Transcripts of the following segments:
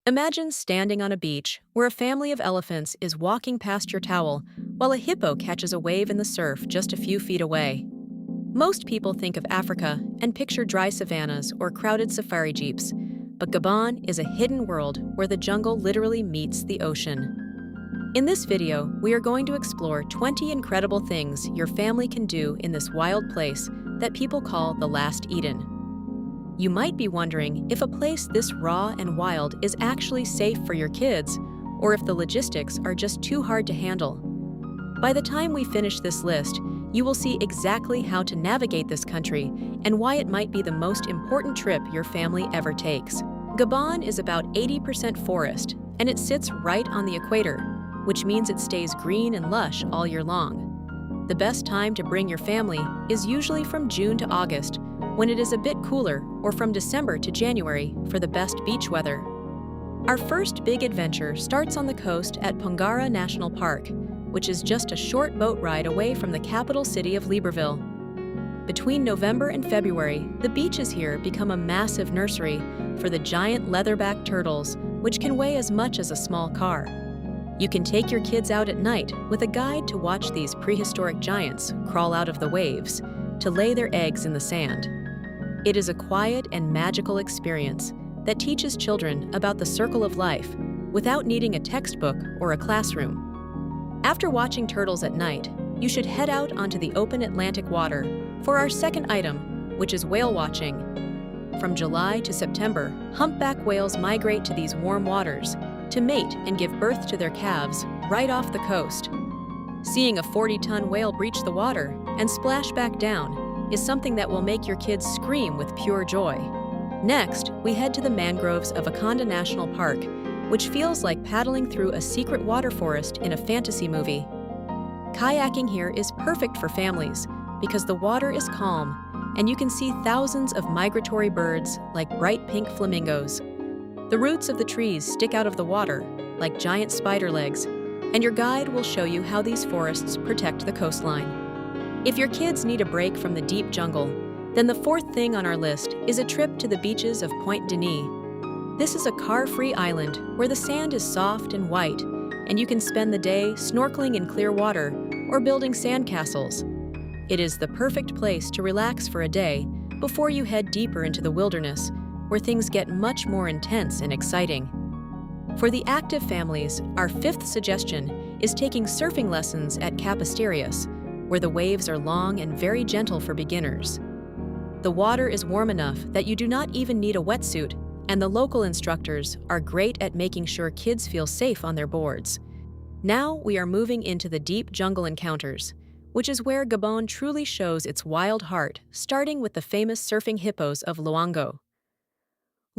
Imagine standing on a beach where a family of elephants is walking past your towel while a hippo catches a wave in the surf just a few feet away. Most people think of Africa and picture dry savannas or crowded safari jeeps, but Gabon is a hidden world where the jungle literally meets the ocean. In this video, we are going to explore 20 incredible things your family can do in this wild place that people call the Last Eden. You might be wondering if a place this raw and wild is actually safe for your kids, or if the logistics are just too hard to handle. By the time we finish this list, you will see exactly how to navigate this country and why it might be the most important trip your family ever takes. Gabon is about 80% forest, and it sits right on the equator, which means it stays green and lush all year long. The best time to bring your family is usually from June to August, when it is a bit cooler, or from December to January for the best beach weather. Our first big adventure starts on the coast at Loango National Park, which is just a short boat ride away from the capital city of Libreville. Between November and February, the beaches here become a massive nursery for the giant leatherback turtles, which can weigh as much as a small car. You can take your kids out at night with a guide to watch these prehistoric giants crawl out of the waves to lay their eggs in the sand. It is a quiet and magical experience that teaches children about the circle of life without needing a textbook or a classroom. After watching turtles at night, you should head out onto the open Atlantic water for our second item, which is whale watching. From July to September, humpback whales migrate to these warm waters to mate and give birth to their calves right off the coast. Seeing a 40-ton whale breach the water and splash back down is something that will make your kids scream with pure joy. Next, we head to the mangroves of Loango National Park, which feels like paddling through a secret water forest in a fantasy movie. Kayaking here is perfect for families because the water is calm and you can see thousands of migratory birds like bright pink flamingos. The roots of the trees stick out of the water like giant spider legs, and your guide will show you how these forests protect the coastline. If your kids need a break from the deep jungle, then the fourth thing on our list is a trip to the beaches of Pointe Denis. This is a car-free island where the sand is soft and white, and you can spend the day snorkeling in clear water or building sandcastles. It is the perfect place to relax for a day before you head deeper into the wilderness, where things get much more intense and exciting. For the active families, our fifth suggestion is taking surfing lessons at Cap Asterias, where the waves are long and very gentle for beginners. The water is warm enough that you do not even need a wetsuit, and the local instructors are great at making sure kids feel safe on their boards. Now we are moving into the deep jungle encounters, which is where Gabon truly shows its wild heart, starting with the famous surfing hippos of Loango.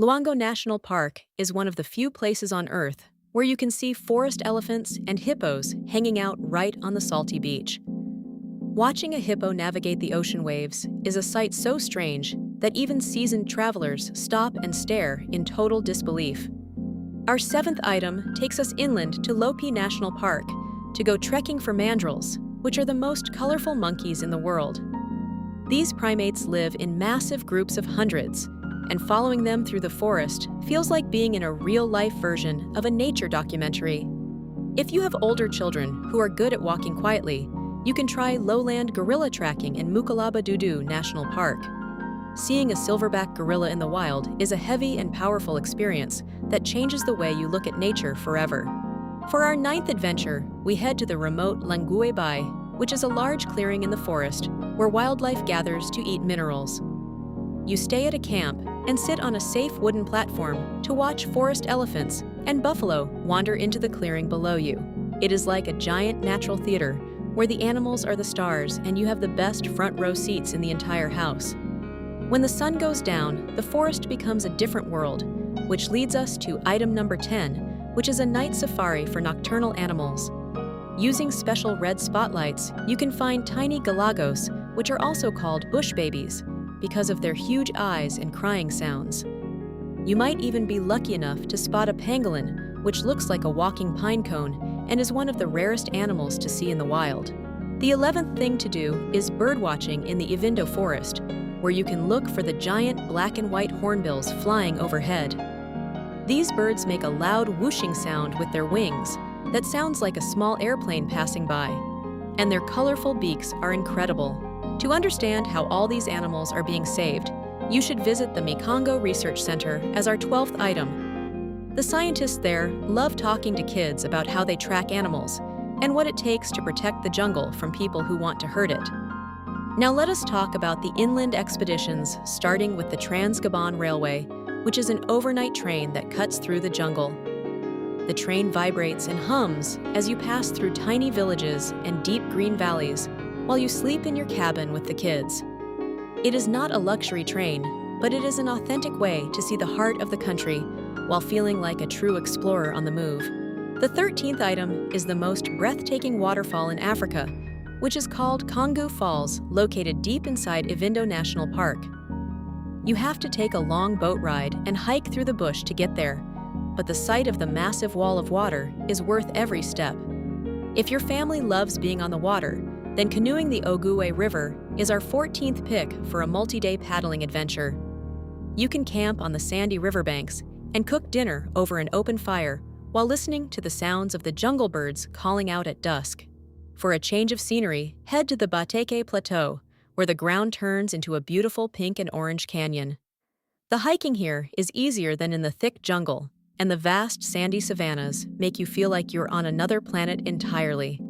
Loango National Park is one of the few places on Earth where you can see forest elephants and hippos hanging out right on the salty beach. Watching a hippo navigate the ocean waves is a sight so strange that even seasoned travelers stop and stare in total disbelief. Our seventh item takes us inland to Loango National Park to go trekking for mandrills, which are the most colorful monkeys in the world. These primates live in massive groups of hundreds, and following them through the forest feels like being in a real-life version of a nature documentary. If you have older children who are good at walking quietly, you can try lowland gorilla tracking in Mukalaba-Dudu National Park. Seeing a silverback gorilla in the wild is a heavy and powerful experience that changes the way you look at nature forever. For our ninth adventure, we head to the remote Langue Bay, which is a large clearing in the forest where wildlife gathers to eat minerals. You stay at a camp and sit on a safe wooden platform to watch forest elephants and buffalo wander into the clearing below you. It is like a giant natural theater where the animals are the stars and you have the best front row seats in the entire house. When the sun goes down, the forest becomes a different world, which leads us to item number 10, which is a night safari for nocturnal animals. Using special red spotlights, you can find tiny galagos, which are also called bush babies, because of their huge eyes and crying sounds. You might even be lucky enough to spot a pangolin, which looks like a walking pine cone and is one of the rarest animals to see in the wild. The 11th thing to do is birdwatching in the Ivindo forest, where you can look for the giant black and white hornbills flying overhead. These birds make a loud whooshing sound with their wings that sounds like a small airplane passing by, and their colorful beaks are incredible. To understand how all these animals are being saved, you should visit the Mikongo Research Center as our 12th item. The scientists there love talking to kids about how they track animals and what it takes to protect the jungle from people who want to hurt it. Now let us talk about the inland expeditions, starting with the Trans-Gabon Railway, which is an overnight train that cuts through the jungle. The train vibrates and hums as you pass through tiny villages and deep green valleys while you sleep in your cabin with the kids. It is not a luxury train, but it is an authentic way to see the heart of the country while feeling like a true explorer on the move. The 13th item is the most breathtaking waterfall in Africa, which is called Kongu Falls, located deep inside Loango National Park. You have to take a long boat ride and hike through the bush to get there, but the sight of the massive wall of water is worth every step. If your family loves being on the water, then canoeing the Ogooué River is our 14th pick for a multi-day paddling adventure. You can camp on the sandy riverbanks and cook dinner over an open fire while listening to the sounds of the jungle birds calling out at dusk. For a change of scenery, head to the Bateke Plateau, where the ground turns into a beautiful pink and orange canyon. The hiking here is easier than in the thick jungle, and the vast sandy savannas make you feel like you're on another planet entirely.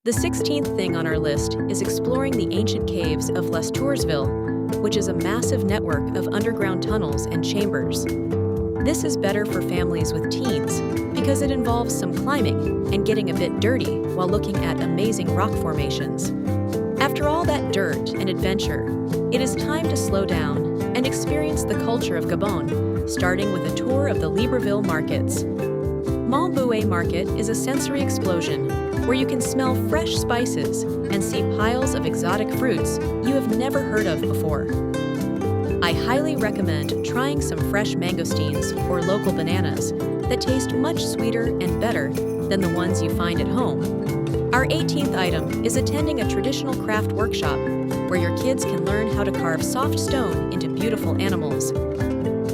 The 16th thing on our list is exploring the ancient caves of Les Toursville, which is a massive network of underground tunnels and chambers. This is better for families with teens because it involves some climbing and getting a bit dirty while looking at amazing rock formations. After all that dirt and adventure, it is time to slow down and experience the culture of Gabon, starting with a tour of the Libreville markets. Montbouet Market is a sensory explosion where you can smell fresh spices and see piles of exotic fruits you have never heard of before. I highly recommend trying some fresh mangosteens or local bananas that taste much sweeter and better than the ones you find at home. Our 18th item is attending a traditional craft workshop where your kids can learn how to carve soft stone into beautiful animals.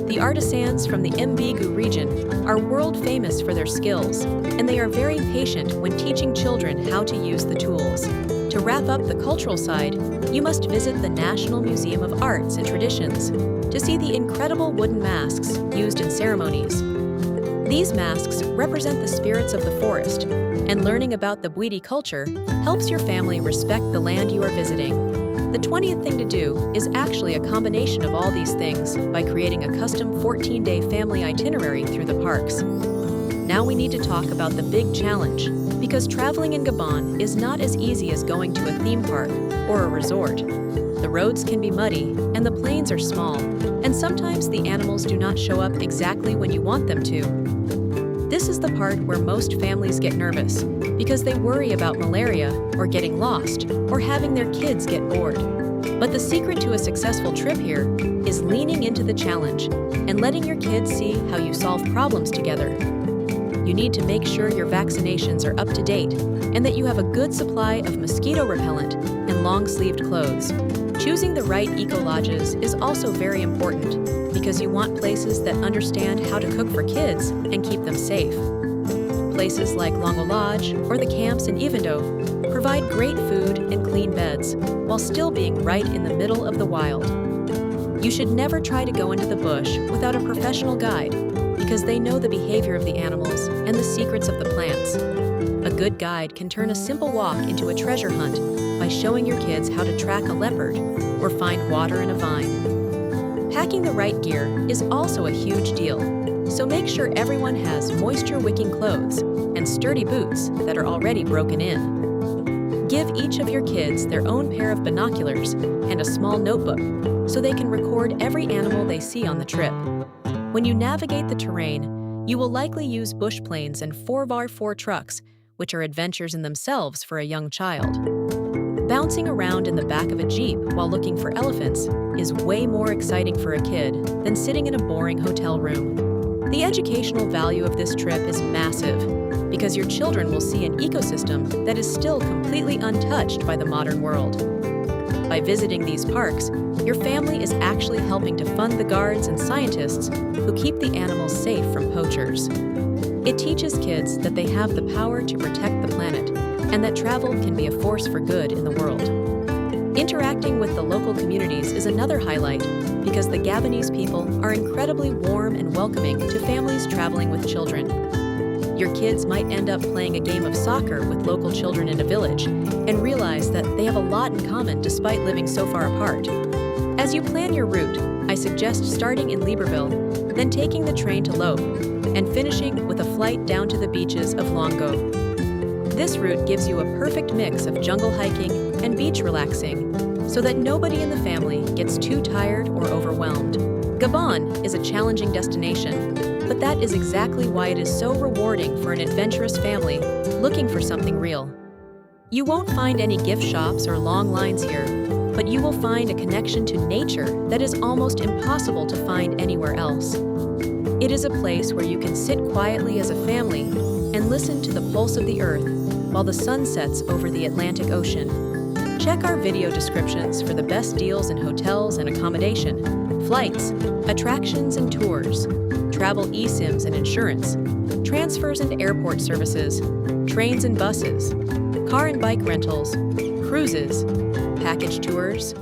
The artisans from the Mbegu region are world famous for their skills, and they are very patient when teaching children how to use the tools. To wrap up the cultural side, you must visit the National Museum of Arts and Traditions to see the incredible wooden masks used in ceremonies. These masks represent the spirits of the forest, and learning about the Bwiti culture helps your family respect the land you are visiting. The 20th thing to do is actually a combination of all these things by creating a custom 14-day family itinerary through the parks. Now we need to talk about the big challenge, because traveling in Gabon is not as easy as going to a theme park or a resort. The roads can be muddy, and the plains are small, and sometimes the animals do not show up exactly when you want them to. This is the part where most families get nervous, because they worry about malaria, or getting lost, or having their kids get bored. But the secret to a successful trip here is leaning into the challenge and letting your kids see how you solve problems together. You need to make sure your vaccinations are up to date and that you have a good supply of mosquito repellent and long-sleeved clothes. Choosing the right eco-lodges is also very important because you want places that understand how to cook for kids and keep them safe. Places like Loango Lodge or the camps in Ivendo provide great food and clean beds while still being right in the middle of the wild. You should never try to go into the bush without a professional guide because they know the behavior of the animals and the secrets of the plants. A good guide can turn a simple walk into a treasure hunt by showing your kids how to track a leopard or find water in a vine. Packing the right gear is also a huge deal, so make sure everyone has moisture-wicking clothes and sturdy boots that are already broken in. Give each of your kids their own pair of binoculars and a small notebook so they can record every animal they see on the trip. When you navigate the terrain, you will likely use bush planes and 4x4 trucks, which are adventures in themselves for a young child. Bouncing around in the back of a Jeep while looking for elephants is way more exciting for a kid than sitting in a boring hotel room. The educational value of this trip is massive because your children will see an ecosystem that is still completely untouched by the modern world. By visiting these parks, your family is actually helping to fund the guards and scientists who keep the animals safe from poachers. It teaches kids that they have the power to protect the planet and that travel can be a force for good in the world. Interacting with the local communities is another highlight because the Gabonese people are incredibly warm and welcoming to families traveling with children. Your kids might end up playing a game of soccer with local children in a village and realize that they have a lot in common despite living so far apart. As you plan your route, I suggest starting in Libreville, then taking the train to Loango, and finishing with a flight down to the beaches of Loango. This route gives you a perfect mix of jungle hiking and beach relaxing, so that nobody in the family gets too tired or overwhelmed. Gabon is a challenging destination, but that is exactly why it is so rewarding for an adventurous family looking for something real. You won't find any gift shops or long lines here, but you will find a connection to nature that is almost impossible to find anywhere else. It is a place where you can sit quietly as a family and listen to the pulse of the earth while the sun sets over the Atlantic Ocean. Check our video descriptions for the best deals in hotels and accommodation, flights, attractions and tours, travel eSIMs and insurance, transfers and airport services, trains and buses, car and bike rentals, cruises, package tours,